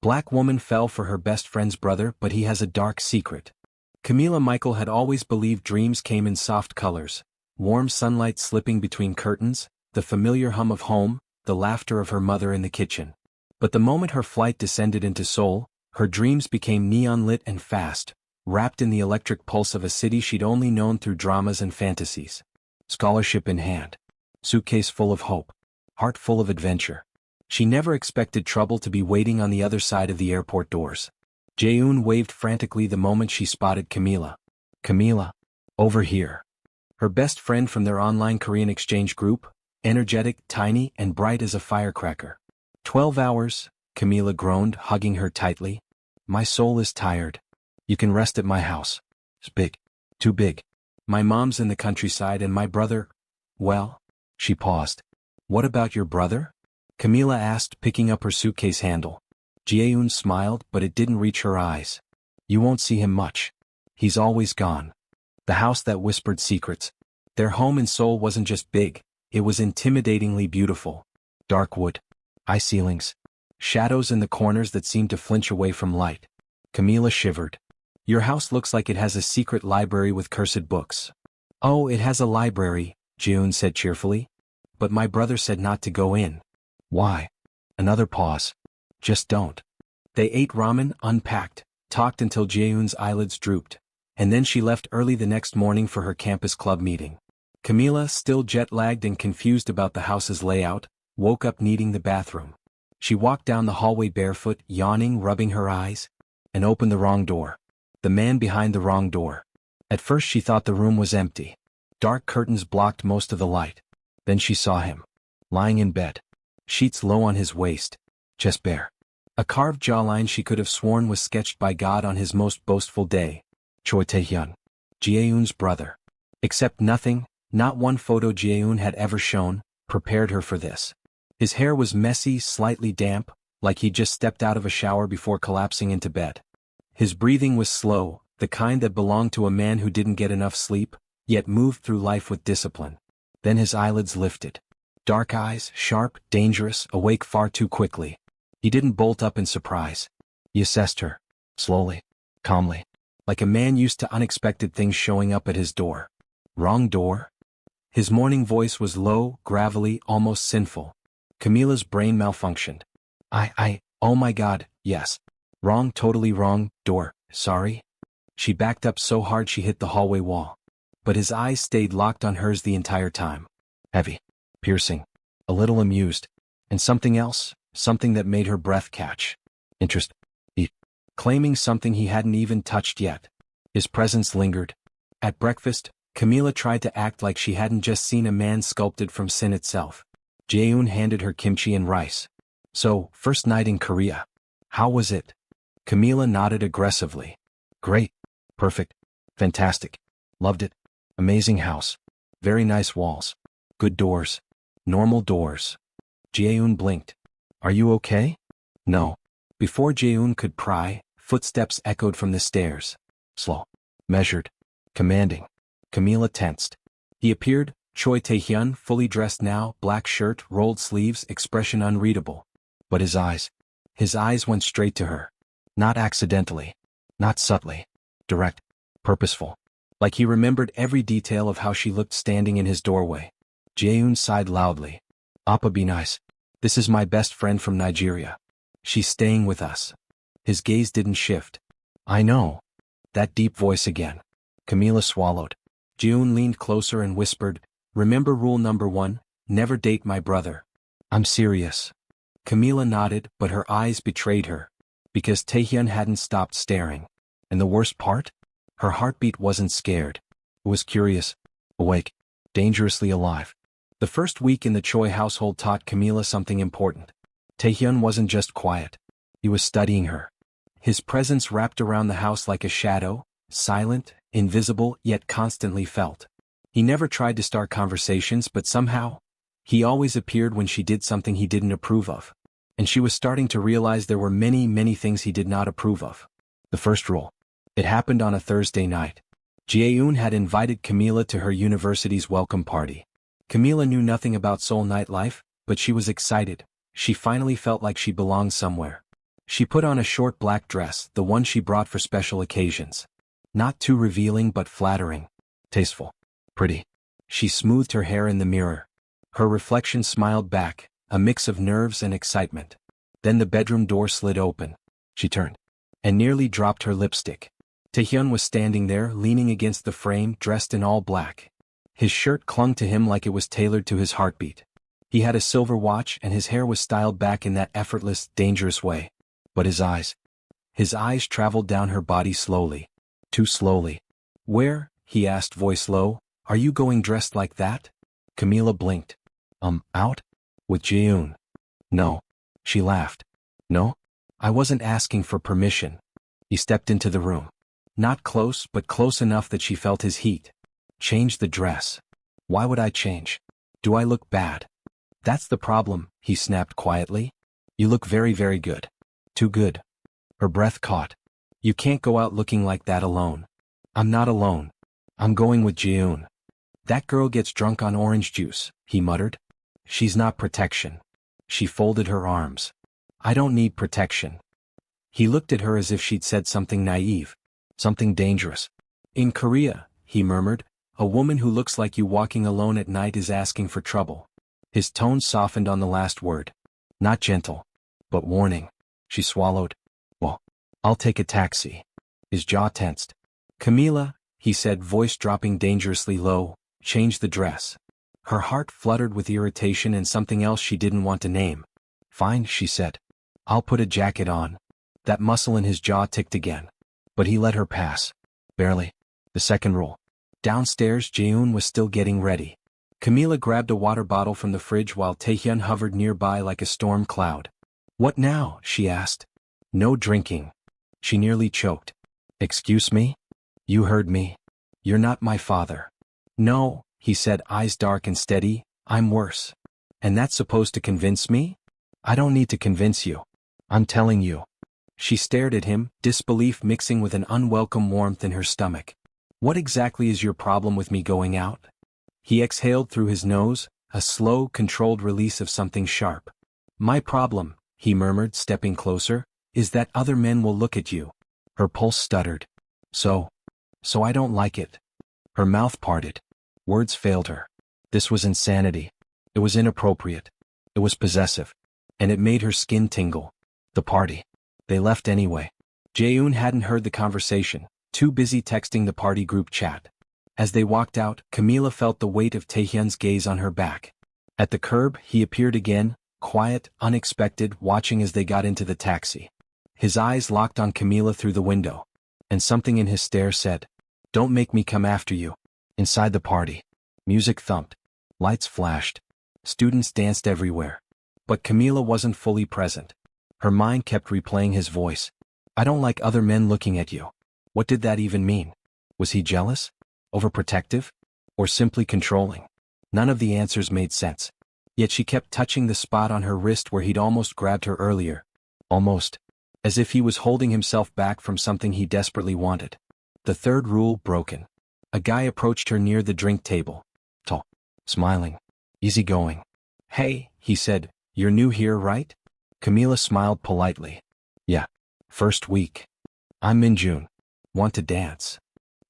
Black woman fell for her best friend's brother, but he has a dark secret. Camila Michael had always believed dreams came in soft colors, warm sunlight slipping between curtains, the familiar hum of home, the laughter of her mother in the kitchen. But the moment her flight descended into Seoul, her dreams became neon-lit and fast, wrapped in the electric pulse of a city she'd only known through dramas and fantasies. Scholarship in hand. Suitcase full of hope. Heart full of adventure. She never expected trouble to be waiting on the other side of the airport doors. Jaeun waved frantically the moment she spotted Camila. Camila. Over here. Her best friend from their online Korean exchange group, energetic, tiny, and bright as a firecracker. 12 hours, Camila groaned, hugging her tightly. My soul is tired. You can rest at my house. It's big. Too big. My mom's in the countryside and my brother… Well? She paused. What about your brother? Camila asked, picking up her suitcase handle. Jaeun smiled, but it didn't reach her eyes. You won't see him much. He's always gone. The house that whispered secrets. Their home in Seoul wasn't just big, it was intimidatingly beautiful. Dark wood. High ceilings. Shadows in the corners that seemed to flinch away from light. Camila shivered. Your house looks like it has a secret library with cursed books. Oh, it has a library, Jaeun said cheerfully. But my brother said not to go in. Why? Another pause. Just don't. They ate ramen, unpacked, talked until Jaeun's eyelids drooped, and then she left early the next morning for her campus club meeting. Camila, still jet-lagged and confused about the house's layout, woke up needing the bathroom. She walked down the hallway barefoot, yawning, rubbing her eyes, and opened the wrong door. The man behind the wrong door. At first she thought the room was empty. Dark curtains blocked most of the light. Then she saw him. Lying in bed. Sheets low on his waist. Chest bare. A carved jawline she could have sworn was sketched by God on his most boastful day. Choi Tae-hyun. Jaeun's brother. Except nothing, not one photo Jaeun had ever shown, prepared her for this. His hair was messy, slightly damp, like he'd just stepped out of a shower before collapsing into bed. His breathing was slow, the kind that belonged to a man who didn't get enough sleep, yet moved through life with discipline. Then his eyelids lifted. Dark eyes, sharp, dangerous, awake far too quickly. He didn't bolt up in surprise. He assessed her. Slowly. Calmly. Like a man used to unexpected things showing up at his door. Wrong door? His morning voice was low, gravelly, almost sinful. Camila's brain malfunctioned. Oh my God, yes. Wrong, totally wrong, door, sorry. She backed up so hard she hit the hallway wall. But his eyes stayed locked on hers the entire time. Heavy. Piercing. A little amused. And something else, something that made her breath catch. Interest. Claiming something he hadn't even touched yet. His presence lingered. At breakfast, Camila tried to act like she hadn't just seen a man sculpted from sin itself. Jaeun handed her kimchi and rice. So, first night in Korea. How was it? Camila nodded aggressively. Great. Perfect. Fantastic. Loved it. Amazing house. Very nice walls. Good doors. Normal doors. Jaeun blinked. Are you okay? No. Before Jaeun could pry, footsteps echoed from the stairs. Slow. Measured. Commanding. Camila tensed. He appeared, Choi Tae-hyun, fully dressed now, black shirt, rolled sleeves, expression unreadable. But his eyes went straight to her. Not accidentally. Not subtly. Direct. Purposeful. Like he remembered every detail of how she looked standing in his doorway. Jaeun sighed loudly. Appa be nice. This is my best friend from Nigeria. She's staying with us. His gaze didn't shift. I know. That deep voice again. Camila swallowed. Jaeun leaned closer and whispered, remember rule number 1, never date my brother. I'm serious. Camila nodded, but her eyes betrayed her. Because Taehyun hadn't stopped staring. And the worst part? Her heartbeat wasn't scared. It was curious, awake, dangerously alive. The first week in the Choi household taught Camila something important. Taehyun wasn't just quiet. He was studying her. His presence wrapped around the house like a shadow, silent, invisible, yet constantly felt. He never tried to start conversations, but somehow, he always appeared when she did something he didn't approve of. And she was starting to realize there were many, many things he did not approve of. The first rule. It happened on a Thursday night. Jaeun had invited Camila to her university's welcome party. Camila knew nothing about Seoul nightlife, but she was excited. She finally felt like she belonged somewhere. She put on a short black dress, the one she brought for special occasions. Not too revealing but flattering. Tasteful. Pretty. She smoothed her hair in the mirror. Her reflection smiled back, a mix of nerves and excitement. Then the bedroom door slid open. She turned and nearly dropped her lipstick. Taehyun was standing there, leaning against the frame, dressed in all black. His shirt clung to him like it was tailored to his heartbeat. He had a silver watch and his hair was styled back in that effortless, dangerous way. But his eyes traveled down her body slowly. Too slowly. Where? He asked, voice low. Are you going dressed like that? Camila blinked. Out? With Jaehoon? No. She laughed. No? I wasn't asking for permission. He stepped into the room. Not close, but close enough that she felt his heat. Change the dress. Why would I change? Do I look bad? That's the problem, he snapped quietly. You look very, very good. Too good. Her breath caught. You can't go out looking like that alone. I'm not alone. I'm going with Jaehoon. That girl gets drunk on orange juice, he muttered. She's not protection. She folded her arms. I don't need protection. He looked at her as if she'd said something naive. Something dangerous. In Korea, he murmured, a woman who looks like you walking alone at night is asking for trouble. His tone softened on the last word. Not gentle, but warning. She swallowed. Well, I'll take a taxi. His jaw tensed. Camila, he said, voice dropping dangerously low, change the dress. Her heart fluttered with irritation and something else she didn't want to name. Fine, she said. I'll put a jacket on. That muscle in his jaw ticked again. But he let her pass. Barely. The second rule. Downstairs, Jaehoon was still getting ready. Camila grabbed a water bottle from the fridge while Taehyun hovered nearby like a storm cloud. What now? She asked. No drinking. She nearly choked. Excuse me? You heard me. You're not my father. No, he said, eyes dark and steady, I'm worse. And that's supposed to convince me? I don't need to convince you. I'm telling you. She stared at him, disbelief mixing with an unwelcome warmth in her stomach. What exactly is your problem with me going out? He exhaled through his nose, a slow, controlled release of something sharp. My problem, he murmured, stepping closer, is that other men will look at you. Her pulse stuttered. So I don't like it. Her mouth parted. Words failed her. This was insanity. It was inappropriate. It was possessive. And it made her skin tingle. The party. They left anyway. Jaehoon hadn't heard the conversation, too busy texting the party group chat. As they walked out, Camila felt the weight of Taehyun's gaze on her back. At the curb, he appeared again, quiet, unexpected, watching as they got into the taxi. His eyes locked on Camila through the window. And something in his stare said, don't make me come after you. Inside the party. Music thumped. Lights flashed. Students danced everywhere. But Camila wasn't fully present. Her mind kept replaying his voice. I don't like other men looking at you. What did that even mean? Was he jealous? Overprotective? Or simply controlling? None of the answers made sense. Yet she kept touching the spot on her wrist where he'd almost grabbed her earlier. Almost. As if he was holding himself back from something he desperately wanted. The third rule broken. A guy approached her near the drink table. Tall. Smiling. Easygoing. Hey, he said, you're new here, right? Camila smiled politely. Yeah. First week. I'm Minjun. Want to dance?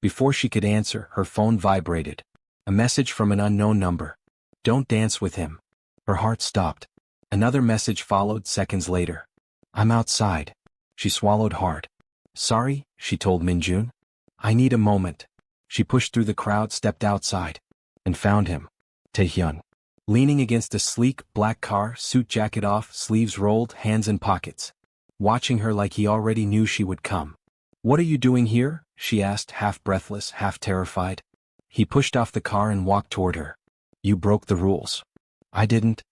Before she could answer, her phone vibrated. A message from an unknown number. Don't dance with him. Her heart stopped. Another message followed seconds later. I'm outside. She swallowed hard. Sorry, she told Minjun. I need a moment. She pushed through the crowd, stepped outside, and found him. Taehyun. Leaning against a sleek, black car, suit jacket off, sleeves rolled, hands in pockets. Watching her like he already knew she would come. What are you doing here? She asked, half breathless, half terrified. He pushed off the car and walked toward her. You broke the rules. I didn't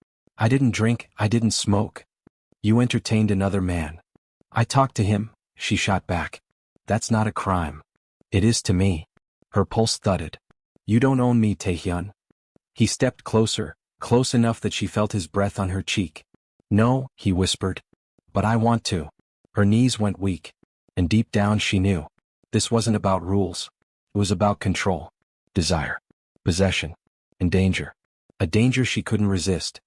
drink, I didn't smoke. You entertained another man. I talked to him, she shot back. That's not a crime. It is to me. Her pulse thudded. You don't own me, Taehyun. He stepped closer, close enough that she felt his breath on her cheek. No, he whispered. But I want to. Her knees went weak. And deep down she knew. This wasn't about rules. It was about control. Desire. Possession. And danger. A danger she couldn't resist.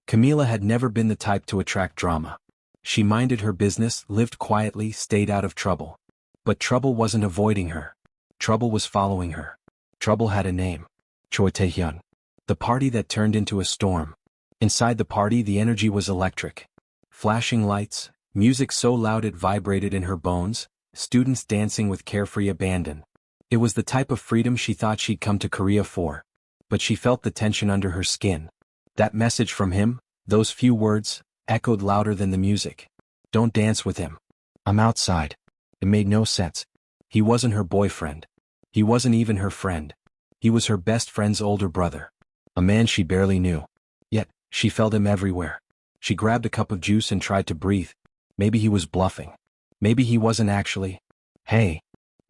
Camila had never been the type to attract drama. She minded her business, lived quietly, stayed out of trouble. But trouble wasn't avoiding her. Trouble was following her. Trouble had a name. Choi Tae-hyun. The party that turned into a storm. Inside the party the energy was electric. Flashing lights, music so loud it vibrated in her bones, students dancing with carefree abandon. It was the type of freedom she thought she'd come to Korea for. But she felt the tension under her skin. That message from him, those few words, echoed louder than the music. Don't dance with him. I'm outside. It made no sense. He wasn't her boyfriend. He wasn't even her friend. He was her best friend's older brother. A man she barely knew. Yet, she felt him everywhere. She grabbed a cup of juice and tried to breathe. Maybe he was bluffing. Maybe he wasn't actually. Hey.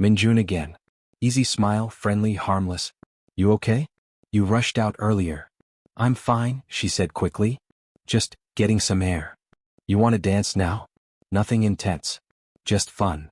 Minjun again. Easy smile, friendly, harmless. You okay? You rushed out earlier. I'm fine, she said quickly. Just getting some air. You want to dance now? Nothing intense. Just fun.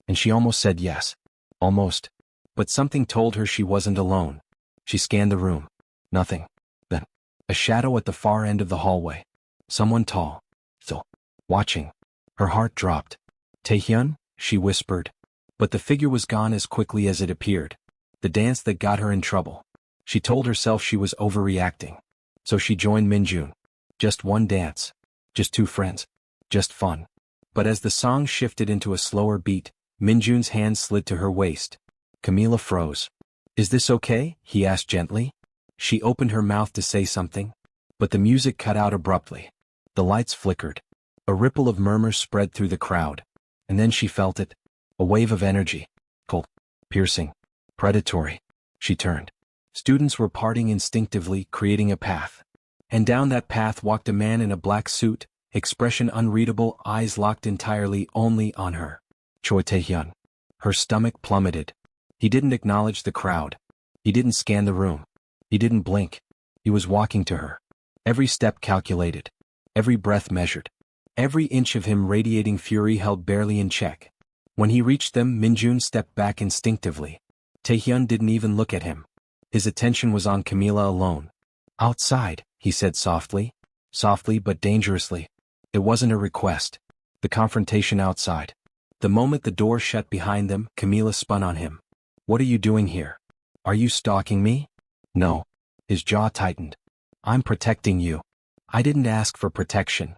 And she almost said yes. Almost. But something told her she wasn't alone. She scanned the room. Nothing. Then, a shadow at the far end of the hallway. Someone tall. So, watching. Her heart dropped. Taehyun, she whispered. But the figure was gone as quickly as it appeared. The dance that got her in trouble. She told herself she was overreacting. So she joined Minjun. Just one dance. Just two friends. Just fun. But as the song shifted into a slower beat, Minjun's hand slid to her waist. Camila froze. Is this okay? He asked gently. She opened her mouth to say something. But the music cut out abruptly. The lights flickered. A ripple of murmurs spread through the crowd. And then she felt it. A wave of energy. Cold. Piercing. Predatory. She turned. Students were parting instinctively, creating a path. And down that path walked a man in a black suit, expression unreadable, eyes locked entirely only on her. Choi Tae-hyun. Her stomach plummeted. He didn't acknowledge the crowd. He didn't scan the room. He didn't blink. He was walking to her. Every step calculated. Every breath measured. Every inch of him radiating fury held barely in check. When he reached them, Minjun stepped back instinctively. Taehyun didn't even look at him. His attention was on Camila alone. Outside, he said softly. Softly but dangerously. It wasn't a request. The confrontation outside. The moment the door shut behind them, Camila spun on him. What are you doing here? Are you stalking me? No. His jaw tightened. I'm protecting you. I didn't ask for protection.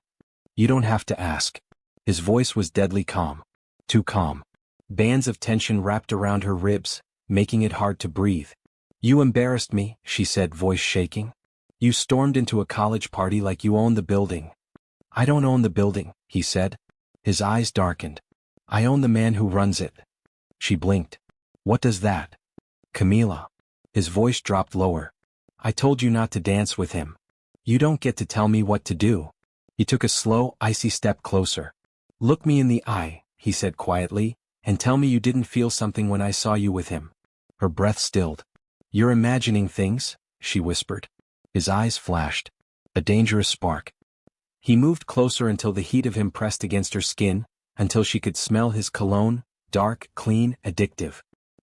You don't have to ask. His voice was deadly calm. Too calm. Bands of tension wrapped around her ribs, making it hard to breathe. You embarrassed me, she said, voice shaking. You stormed into a college party like you owned the building. I don't own the building, he said. His eyes darkened. I own the man who runs it. She blinked. What does that? Camila. His voice dropped lower. I told you not to dance with him. You don't get to tell me what to do. He took a slow, icy step closer. Look me in the eye, he said quietly, and tell me you didn't feel something when I saw you with him. Her breath stilled. You're imagining things, she whispered. His eyes flashed. A dangerous spark. He moved closer until the heat of him pressed against her skin, until she could smell his cologne, dark, clean, addictive.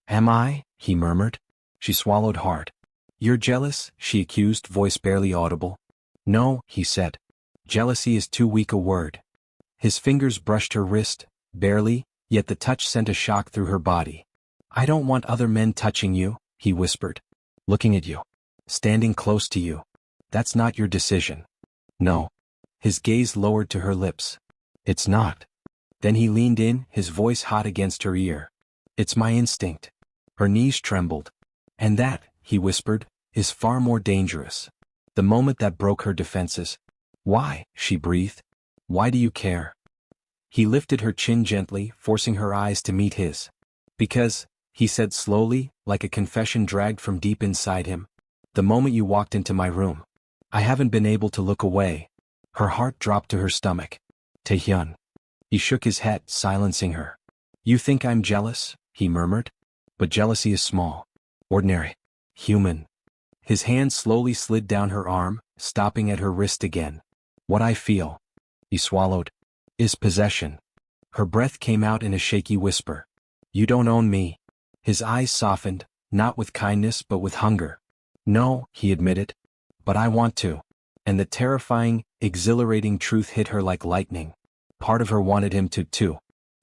Am I? He murmured. She swallowed hard. You're jealous? She accused, voice barely audible. No, he said. Jealousy is too weak a word. His fingers brushed her wrist, barely, yet the touch sent a shock through her body. I don't want other men touching you, he whispered. Looking at you. Standing close to you. That's not your decision. No. His gaze lowered to her lips. It's not. Then he leaned in, his voice hot against her ear. It's my instinct. Her knees trembled. And that, he whispered, is far more dangerous. The moment that broke her defenses. Why? She breathed. Why do you care? He lifted her chin gently, forcing her eyes to meet his. Because, he said slowly, like a confession dragged from deep inside him. The moment you walked into my room. I haven't been able to look away. Her heart dropped to her stomach. Taehyun. He shook his head, silencing her. You think I'm jealous? He murmured. But jealousy is small. Ordinary. Human. His hand slowly slid down her arm, stopping at her wrist again. What I feel. He swallowed. Is possession. Her breath came out in a shaky whisper. You don't own me. His eyes softened, not with kindness but with hunger. No, he admitted. But I want to. And the terrifying, exhilarating truth hit her like lightning. Part of her wanted him to, too.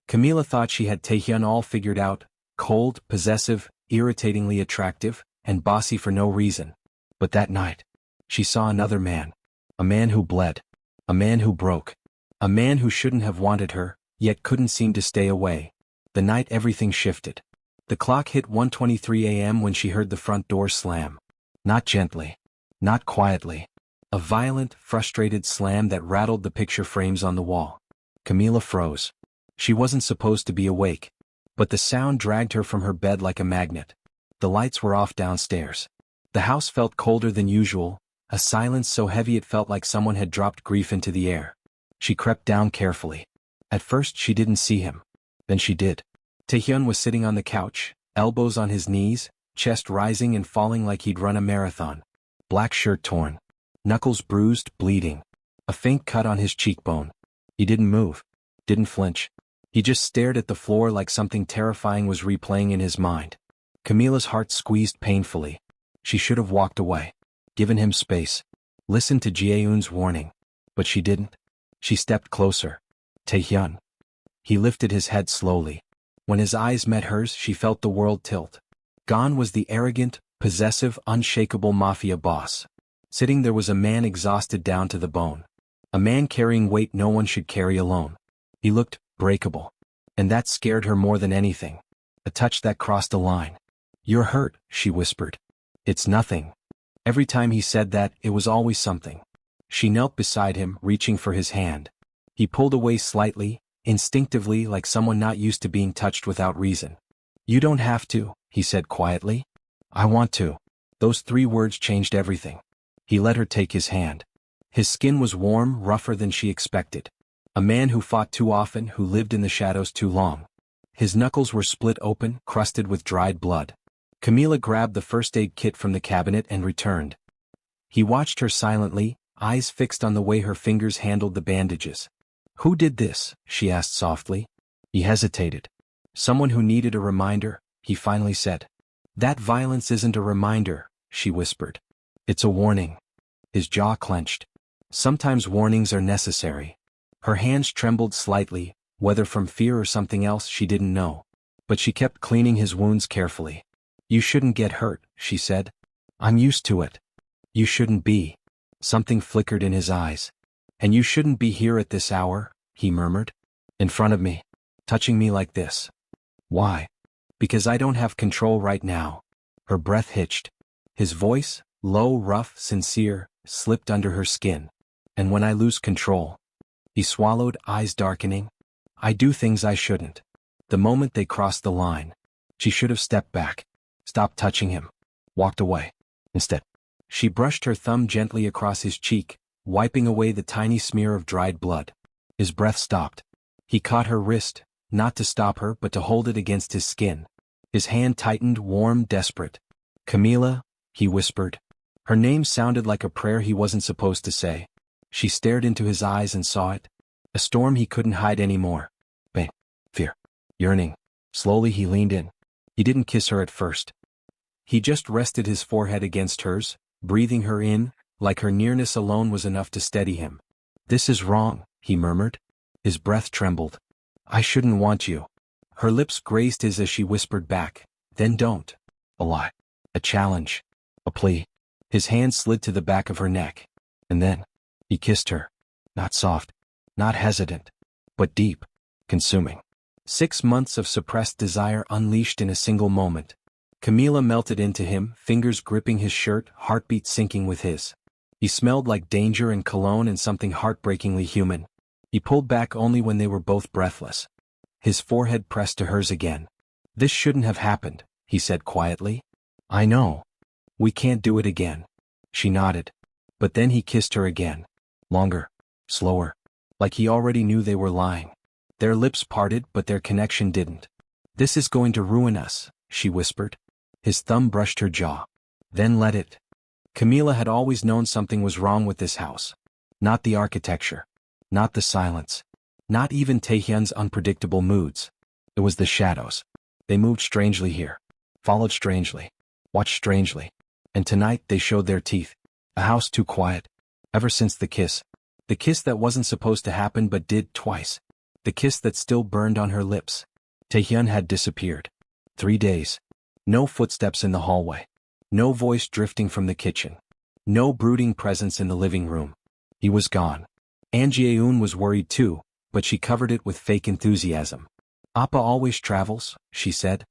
Camila thought she had Taehyun all figured out, cold, possessive, irritatingly attractive, and bossy for no reason. But that night, she saw another man. A man who bled. A man who broke. A man who shouldn't have wanted her, yet couldn't seem to stay away. The night everything shifted. The clock hit 1:23 a.m. when she heard the front door slam. Not gently. Not quietly. A violent, frustrated slam that rattled the picture frames on the wall. Camila froze. She wasn't supposed to be awake. But the sound dragged her from her bed like a magnet. The lights were off downstairs. The house felt colder than usual, a silence so heavy it felt like someone had dropped grief into the air. She crept down carefully. At first she didn't see him. Then she did. Taehyun was sitting on the couch, elbows on his knees, chest rising and falling like he'd run a marathon. Black shirt torn. Knuckles bruised, bleeding. A faint cut on his cheekbone. He didn't move. Didn't flinch. He just stared at the floor like something terrifying was replaying in his mind. Camila's heart squeezed painfully. She should have walked away. Given him space. Listened to Jaeun's warning. But she didn't. She stepped closer. Taehyun. He lifted his head slowly. When his eyes met hers, she felt the world tilt. Gone was the arrogant, possessive, unshakable Mafia boss. Sitting there was a man exhausted down to the bone. A man carrying weight no one should carry alone. He looked breakable. And that scared her more than anything. A touch that crossed a line. "You're hurt," she whispered. "It's nothing." Every time he said that, it was always something. She knelt beside him, reaching for his hand. He pulled away slightly, instinctively, like someone not used to being touched without reason. "You don't have to," he said quietly. "I want to." Those 3 words changed everything. He let her take his hand. His skin was warm, rougher than she expected. A man who fought too often, who lived in the shadows too long. His knuckles were split open, crusted with dried blood. Camila grabbed the first aid kit from the cabinet and returned. He watched her silently, eyes fixed on the way her fingers handled the bandages. "Who did this?" she asked softly. He hesitated. "Someone who needed a reminder," he finally said. "That violence isn't a reminder," she whispered. "It's a warning." His jaw clenched. Sometimes warnings are necessary. Her hands trembled slightly, whether from fear or something else she didn't know. But she kept cleaning his wounds carefully. "You shouldn't get hurt," she said. "I'm used to it." "You shouldn't be." Something flickered in his eyes. "And you shouldn't be here at this hour," he murmured. "In front of me. Touching me like this." "Why?" "Because I don't have control right now." Her breath hitched. His voice, low, rough, sincere, slipped under her skin. "And when I lose control." He swallowed, eyes darkening. "I do things I shouldn't." The moment they crossed the line, she should have stepped back, stopped touching him, walked away. Instead, she brushed her thumb gently across his cheek, wiping away the tiny smear of dried blood. His breath stopped. He caught her wrist, not to stop her but to hold it against his skin. His hand tightened, warm, desperate. "Camila," he whispered. Her name sounded like a prayer he wasn't supposed to say. She stared into his eyes and saw it. A storm he couldn't hide anymore. Pain, fear, yearning. Slowly he leaned in. He didn't kiss her at first. He just rested his forehead against hers, breathing her in, like her nearness alone was enough to steady him. "This is wrong," he murmured. His breath trembled. "I shouldn't want you." Her lips grazed his as she whispered back, "Then don't." A lie. A challenge. A plea. His hand slid to the back of her neck. And then, he kissed her. Not soft. Not hesitant. But deep. Consuming. 6 months of suppressed desire unleashed in a single moment. Camila melted into him, fingers gripping his shirt, heartbeat syncing with his. He smelled like danger and cologne and something heartbreakingly human. He pulled back only when they were both breathless. His forehead pressed to hers again. "This shouldn't have happened," he said quietly. "I know. We can't do it again." She nodded. But then he kissed her again. Longer. Slower. Like he already knew they were lying. Their lips parted, but their connection didn't. "This is going to ruin us," she whispered. His thumb brushed her jaw. "Then let it." Camila had always known something was wrong with this house. Not the architecture. Not the silence. Not even Taehyun's unpredictable moods. It was the shadows. They moved strangely here. Followed strangely. Watched strangely. And tonight they showed their teeth. A house too quiet. Ever since the kiss. The kiss that wasn't supposed to happen but did twice. the kiss that still burned on her lips. Taehyun had disappeared. 3 days. No footsteps in the hallway. No voice drifting from the kitchen. No brooding presence in the living room. He was gone. An Jae-eun was worried too, but she covered it with fake enthusiasm. "Appa always travels," she said.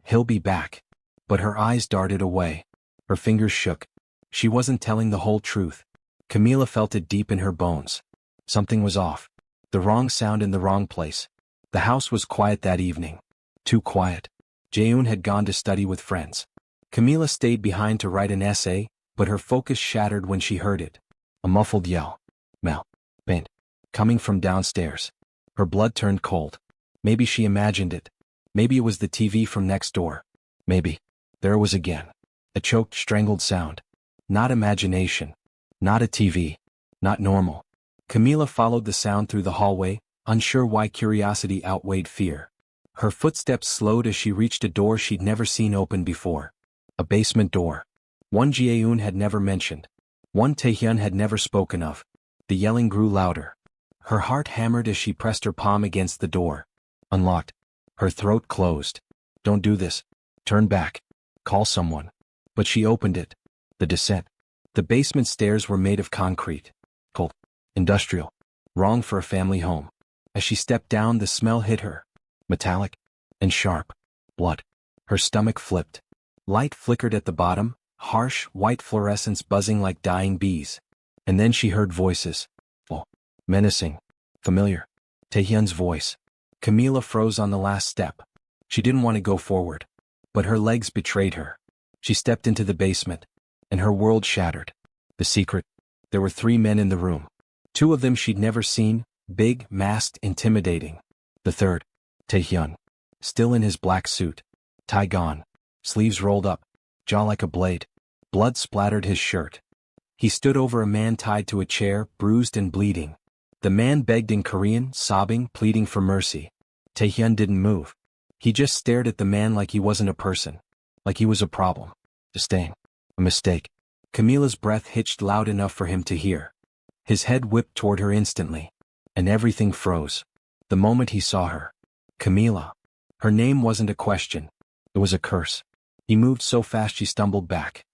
"He'll be back." But her eyes darted away. Her fingers shook. She wasn't telling the whole truth. Camila felt it deep in her bones. Something was off. The wrong sound in the wrong place. The house was quiet that evening. Too quiet. Jae-eun had gone to study with friends. Camila stayed behind to write an essay, but her focus shattered when she heard it. A muffled yell. Mel. Paint. Coming from downstairs. Her blood turned cold. Maybe she imagined it. Maybe it was the TV from next door. Maybe. There it was again. A choked, strangled sound. Not imagination. Not a TV. Not normal. Camila followed the sound through the hallway, unsure why curiosity outweighed fear. Her footsteps slowed as she reached a door she'd never seen open before. A basement door. One Jae-eun had never mentioned. One Taehyun had never spoken of. The yelling grew louder. Her heart hammered as she pressed her palm against the door. Unlocked. Her throat closed. "Don't do this. Turn back. Call someone." But she opened it. The descent. The basement stairs were made of concrete. Cold. Industrial. Wrong for a family home. As she stepped down, the smell hit her. Metallic. And sharp. Blood. Her stomach flipped. Light flickered at the bottom, harsh, white fluorescence buzzing like dying bees. And then she heard voices. Oh. Menacing. Familiar. Taehyun's voice. Camila froze on the last step. She didn't want to go forward. But her legs betrayed her. She stepped into the basement. And her world shattered. The secret. There were 3 men in the room. 2 of them she'd never seen, big, masked, intimidating. The third. Taehyun. Still in his black suit. Tie gone. Sleeves rolled up. Jaw like a blade. Blood splattered his shirt. He stood over a man tied to a chair, bruised and bleeding. The man begged in Korean, sobbing, pleading for mercy. Taehyun didn't move. He just stared at the man like he wasn't a person. Like he was a problem. A stain. A mistake. Camila's breath hitched loud enough for him to hear. His head whipped toward her instantly. And everything froze. The moment he saw her. Camila. Her name wasn't a question. It was a curse. He moved so fast she stumbled back.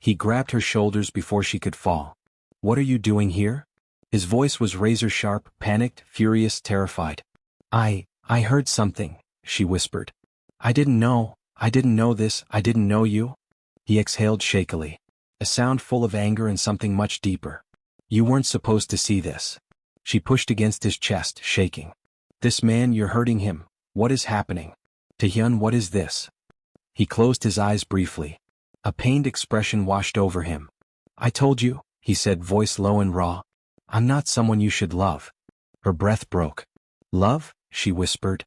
He grabbed her shoulders before she could fall. "What are you doing here?" His voice was razor-sharp, panicked, furious, terrified. I heard something," she whispered. I didn't know this, I didn't know you." He exhaled shakily. A sound full of anger and something much deeper. "You weren't supposed to see this." She pushed against his chest, shaking. "This man, you're hurting him. What is happening? Taehyun, what is this?" He closed his eyes briefly. A pained expression washed over him. "I told you," he said, voice low and raw. "I'm not someone you should love." Her breath broke. "Love?" she whispered.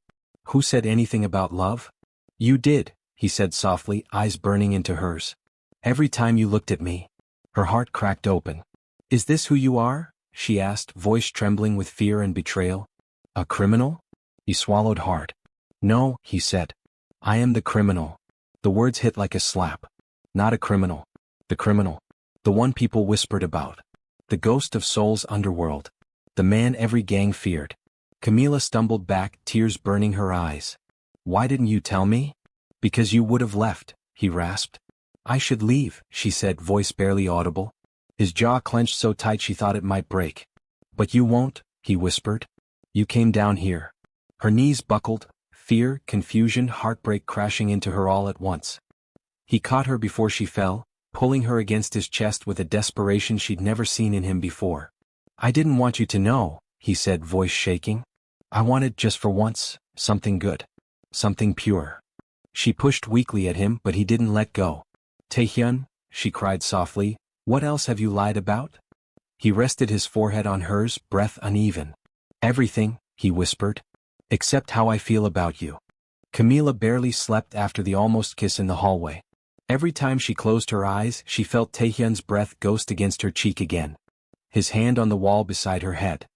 "Who said anything about love?" "You did," he said softly, eyes burning into hers. "Every time you looked at me." Her heart cracked open. "Is this who you are?" she asked, voice trembling with fear and betrayal. "A criminal?" He swallowed hard. "No," he said. "I am the criminal." The words hit like a slap. Not a criminal. The criminal. The one people whispered about. The ghost of Seoul's underworld. The man every gang feared. Camila stumbled back, tears burning her eyes. "Why didn't you tell me?" "Because you would have left," he rasped. "I should leave," she said, voice barely audible. His jaw clenched so tight she thought it might break. "But you won't," he whispered. "You came down here." Her knees buckled, fear, confusion, heartbreak crashing into her all at once. He caught her before she fell, pulling her against his chest with a desperation she'd never seen in him before. "I didn't want you to know," he said, voice shaking. "I wanted, just for once, something good. Something pure." She pushed weakly at him, but he didn't let go. "Taehyun," she cried softly, "what else have you lied about?" He rested his forehead on hers, breath uneven. "Everything," he whispered. "Except how I feel about you." Camila barely slept after the almost kiss in the hallway. Every time she closed her eyes, she felt Taehyun's breath ghost against her cheek again. His hand on the wall beside her head.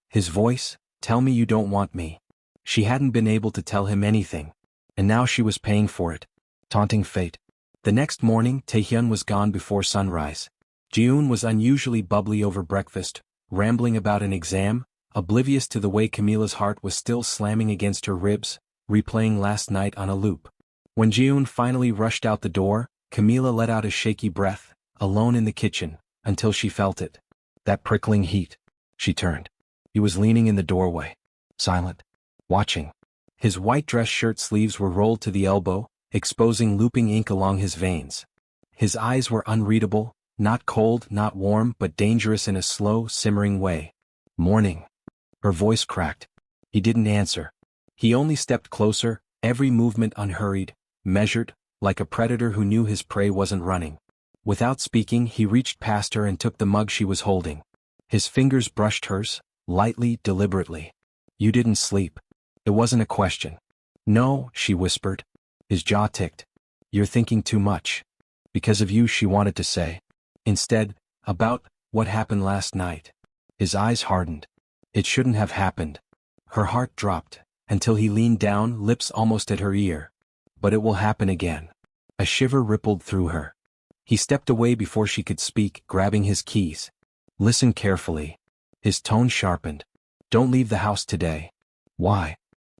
His voice, "Tell me you don't want me." She hadn't been able to tell him anything. And now she was paying for it. Taunting fate. The next morning, Taehyun was gone before sunrise. Jiun was unusually bubbly over breakfast, rambling about an exam, oblivious to the way Camilla's heart was still slamming against her ribs, replaying last night on a loop. When Jiun finally rushed out the door, Camilla let out a shaky breath, alone in the kitchen, until she felt it. That prickling heat. She turned. He was leaning in the doorway, silent, watching. His white dress shirt sleeves were rolled to the elbow, exposing looping ink along his veins. His eyes were unreadable, not cold, not warm, but dangerous in a slow, simmering way. Morning. Her voice cracked. He didn't answer. He only stepped closer, every movement unhurried, measured, like a predator who knew his prey wasn't running. Without speaking, he reached past her and took the mug she was holding. His fingers brushed hers, lightly, deliberately. You didn't sleep. It wasn't a question. No, she whispered. His jaw ticked. You're thinking too much. Because of you, she wanted to say. Instead, about what happened last night. His eyes hardened. It shouldn't have happened. Her heart dropped, until he leaned down, lips almost at her ear. But it will happen again. A shiver rippled through her. He stepped away before she could speak, grabbing his keys. Listen carefully. His tone sharpened. Don't leave the house today. Why?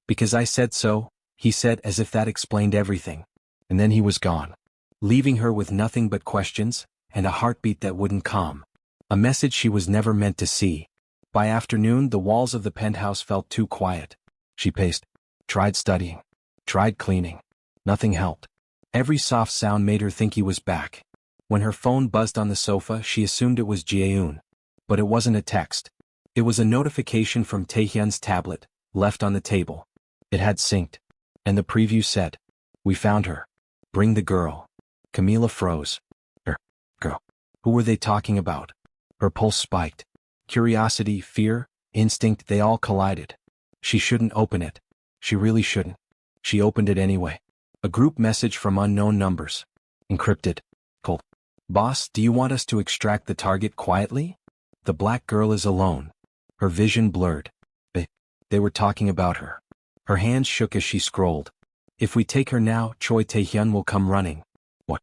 Because I said so, he said as if that explained everything. And then he was gone. Leaving her with nothing but questions, and a heartbeat that wouldn't calm. A message she was never meant to see. By afternoon, the walls of the penthouse felt too quiet. She paced. Tried studying. Tried cleaning. Nothing helped. Every soft sound made her think he was back. When her phone buzzed on the sofa, she assumed it was Jaehoon. But it wasn't a text. It was a notification from Taehyun's tablet, left on the table. It had synced. And the preview said, "We found her. Bring the girl." Camilla froze. Girl. Who were they talking about? Her pulse spiked. Curiosity, fear, instinct, they all collided. She shouldn't open it. She really shouldn't. She opened it anyway. A group message from unknown numbers. Encrypted. Cold. Boss, do you want us to extract the target quietly? The black girl is alone. Her vision blurred. They were talking about her. Her hands shook as she scrolled. If we take her now, Choi Taehyun will come running. What?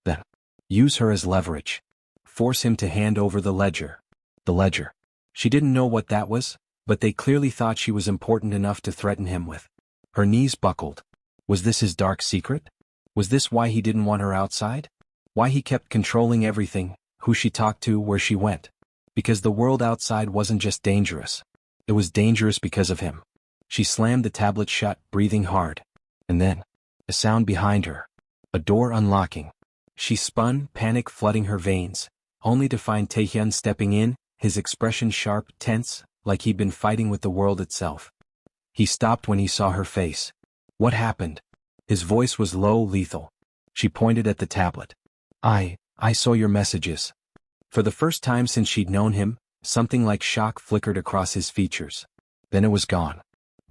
Then. Use her as leverage. Force him to hand over the ledger. The ledger. She didn't know what that was, but they clearly thought she was important enough to threaten him with. Her knees buckled. Was this his dark secret? Was this why he didn't want her outside? Why he kept controlling everything, who she talked to, where she went? Because the world outside wasn't just dangerous. It was dangerous because of him. She slammed the tablet shut, breathing hard. And then, a sound behind her. A door unlocking. She spun, panic flooding her veins, only to find Taehyun stepping in, his expression sharp, tense, like he'd been fighting with the world itself. He stopped when he saw her face. What happened? His voice was low, lethal. She pointed at the tablet. I saw your messages. For the first time since she'd known him, something like shock flickered across his features. Then it was gone.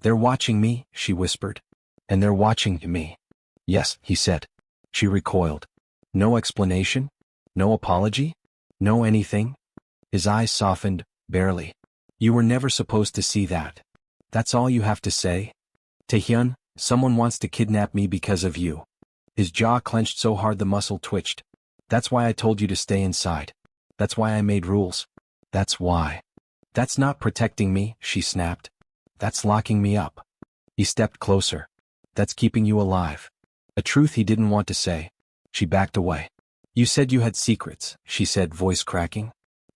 They're watching me, she whispered. And they're watching me. Yes, he said. She recoiled. No explanation? No apology? No anything? His eyes softened, barely. You were never supposed to see that. That's all you have to say? Taehyun, someone wants to kidnap me because of you. His jaw clenched so hard the muscle twitched. That's why I told you to stay inside. That's why I made rules. That's why. That's not protecting me, she snapped. That's locking me up. He stepped closer. That's keeping you alive. A truth he didn't want to say. She backed away. You said you had secrets, she said, voice cracking.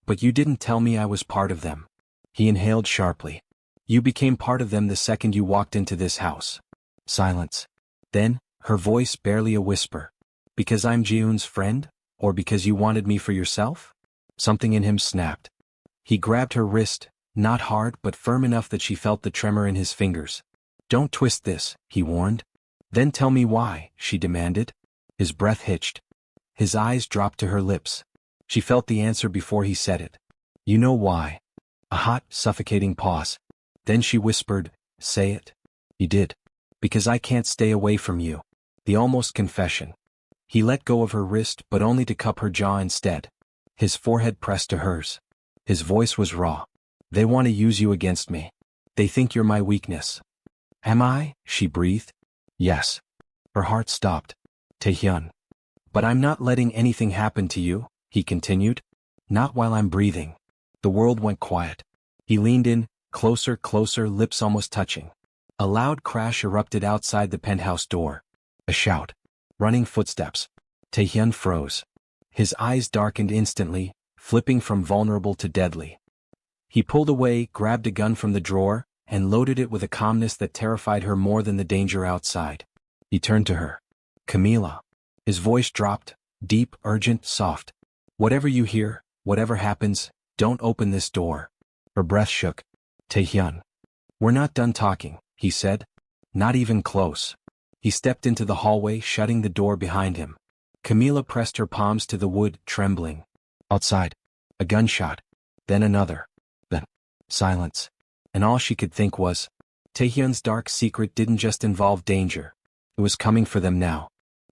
But you didn't tell me I was part of them. He inhaled sharply. You became part of them the second you walked into this house. Silence. Then, her voice barely a whisper. Because I'm Jiun's friend? Or because you wanted me for yourself? Something in him snapped. He grabbed her wrist, not hard but firm enough that she felt the tremor in his fingers. Don't twist this, he warned. Then tell me why, she demanded. His breath hitched. His eyes dropped to her lips. She felt the answer before he said it. You know why. A hot, suffocating pause. Then she whispered, say it. He did. Because I can't stay away from you. The almost confession. He let go of her wrist but only to cup her jaw instead. His forehead pressed to hers. His voice was raw. They want to use you against me. They think you're my weakness. Am I? She breathed. Yes. Her heart stopped. Taehyun. But I'm not letting anything happen to you, he continued. Not while I'm breathing. The world went quiet. He leaned in, closer, closer, lips almost touching. A loud crash erupted outside the penthouse door. A shout. Running footsteps. Taehyun froze. His eyes darkened instantly, flipping from vulnerable to deadly. He pulled away, grabbed a gun from the drawer, and loaded it with a calmness that terrified her more than the danger outside. He turned to her. Camila. His voice dropped, deep, urgent, soft. Whatever you hear, whatever happens, don't open this door. Her breath shook. Taehyun. We're not done talking, he said. Not even close. He stepped into the hallway, shutting the door behind him. Camila pressed her palms to the wood, trembling. Outside. A gunshot. Then another. Then silence. And all she could think was, Taehyun's dark secret didn't just involve danger. It was coming for them now.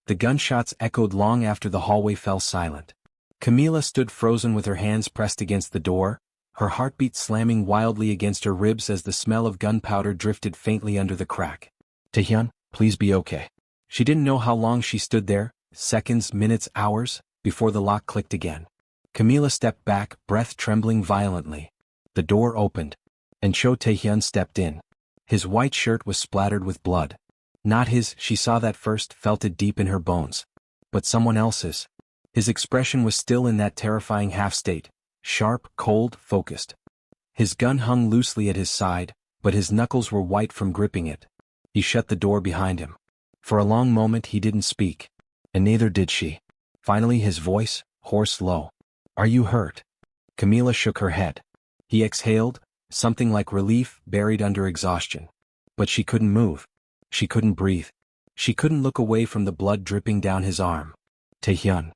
The gunshots echoed long after the hallway fell silent. Camila stood frozen with her hands pressed against the door, her heartbeat slamming wildly against her ribs as the smell of gunpowder drifted faintly under the crack. Taehyun, please be okay. She didn't know how long she stood there, seconds, minutes, hours, before the lock clicked again. Camila stepped back, breath trembling violently. The door opened, and Cho Taehyun stepped in. His white shirt was splattered with blood. Not his, she saw that first, felt it deep in her bones. But someone else's. His expression was still in that terrifying half-state, sharp, cold, focused. His gun hung loosely at his side, but his knuckles were white from gripping it. He shut the door behind him. For a long moment he didn't speak, and neither did she. Finally his voice, hoarse, low. Are you hurt? Camila shook her head. He exhaled, something like relief buried under exhaustion. But she couldn't move. She couldn't breathe. She couldn't look away from the blood dripping down his arm. Taehyun.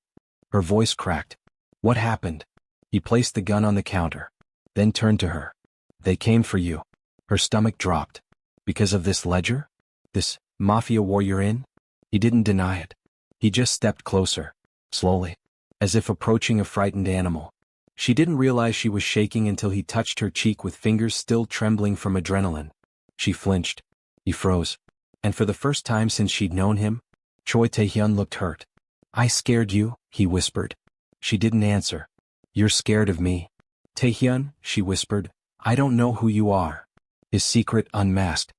Her voice cracked. What happened? He placed the gun on the counter, then turned to her. They came for you. Her stomach dropped. Because of this ledger? This Mafia war you're in? He didn't deny it. He just stepped closer, slowly, as if approaching a frightened animal. She didn't realize she was shaking until he touched her cheek with fingers still trembling from adrenaline. She flinched. He froze. And for the first time since she'd known him, Choi Taehyun looked hurt. I scared you, he whispered. She didn't answer. You're scared of me. Taehyun, she whispered, I don't know who you are. His secret unmasked.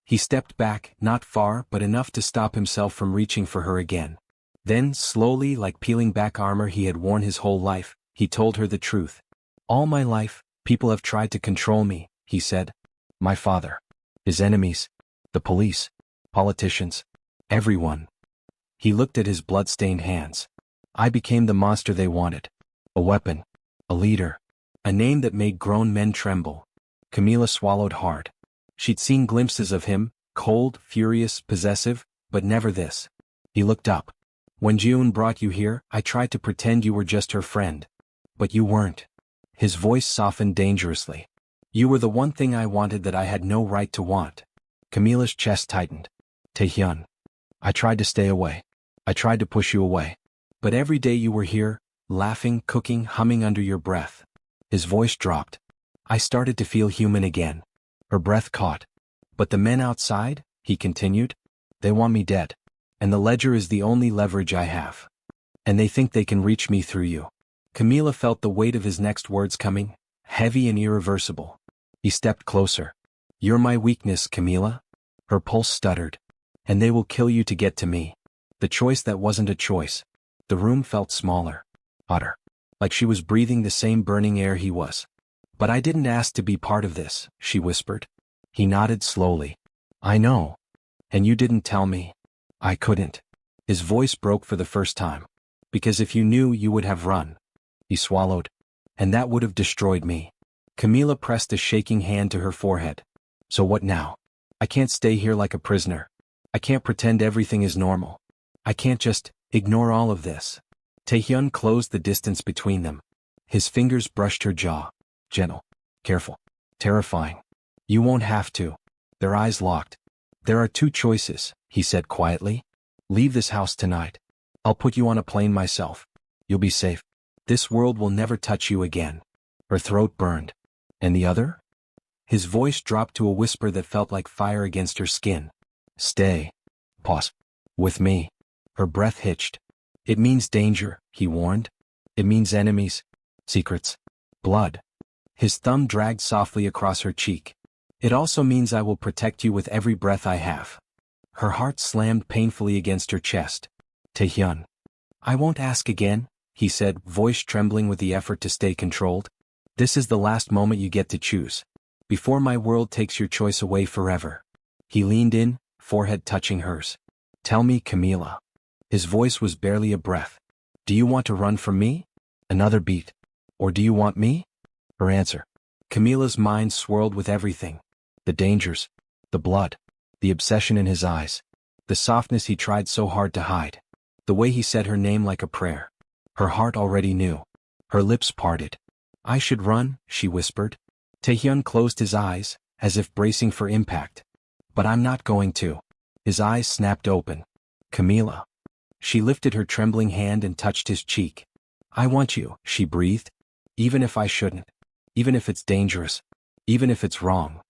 He stepped back, not far but enough to stop himself from reaching for her again. Then, slowly, like peeling back armor he had worn his whole life, he told her the truth. All my life, people have tried to control me, he said. My father. His enemies. The police. Politicians. Everyone. He looked at his blood-stained hands. I became the monster they wanted. A weapon. A leader. A name that made grown men tremble. Camila swallowed hard. She'd seen glimpses of him, cold, furious, possessive, but never this. He looked up. When June brought you here, I tried to pretend you were just her friend. But you weren't. His voice softened dangerously. You were the one thing I wanted that I had no right to want. Camila's chest tightened. Taehyun. I tried to stay away. I tried to push you away. But every day you were here, laughing, cooking, humming under your breath. His voice dropped. I started to feel human again. Her breath caught. But the men outside, he continued, they want me dead. And the ledger is the only leverage I have. And they think they can reach me through you. Camila felt the weight of his next words coming, heavy and irreversible. He stepped closer. You're my weakness, Camila. Her pulse stuttered. And they will kill you to get to me. The choice that wasn't a choice. The room felt smaller, hotter, like she was breathing the same burning air he was. But I didn't ask to be part of this, she whispered. He nodded slowly. I know. And you didn't tell me. I couldn't. His voice broke for the first time. Because if you knew, you would have run. He swallowed. And that would have destroyed me. Camila pressed a shaking hand to her forehead. So what now? I can't stay here like a prisoner. I can't pretend everything is normal. I can't just ignore all of this. Taehyun closed the distance between them. His fingers brushed her jaw. Gentle. Careful. Terrifying. You won't have to. Their eyes locked. There are two choices, he said quietly. Leave this house tonight. I'll put you on a plane myself. You'll be safe. This world will never touch you again. Her throat burned. And the other? His voice dropped to a whisper that felt like fire against her skin. Stay. Pause. With me. Her breath hitched. It means danger, he warned. It means enemies. Secrets. Blood. His thumb dragged softly across her cheek. It also means I will protect you with every breath I have. Her heart slammed painfully against her chest. Taehyun. I won't ask again, he said, voice trembling with the effort to stay controlled. This is the last moment you get to choose. Before my world takes your choice away forever. He leaned in, forehead touching hers. Tell me, Camila. His voice was barely a breath. Do you want to run from me? Another beat. Or do you want me? Her answer. Camila's mind swirled with everything. The dangers. The blood. The obsession in his eyes. The softness he tried so hard to hide. The way he said her name like a prayer. Her heart already knew. Her lips parted. I should run, she whispered. Taehyun closed his eyes, as if bracing for impact. But I'm not going to. His eyes snapped open. Camila. She lifted her trembling hand and touched his cheek. I want you, she breathed. Even if I shouldn't. Even if it's dangerous. Even if it's wrong.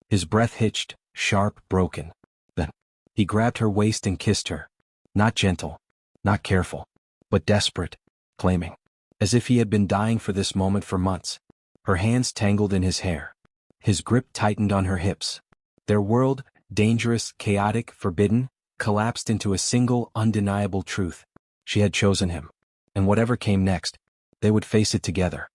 His breath hitched, sharp, broken. Then, he grabbed her waist and kissed her. Not gentle. Not careful. But desperate. Claiming. As if he had been dying for this moment for months. Her hands tangled in his hair. His grip tightened on her hips. Their world, dangerous, chaotic, forbidden, collapsed into a single, undeniable truth. She had chosen him. And whatever came next, they would face it together.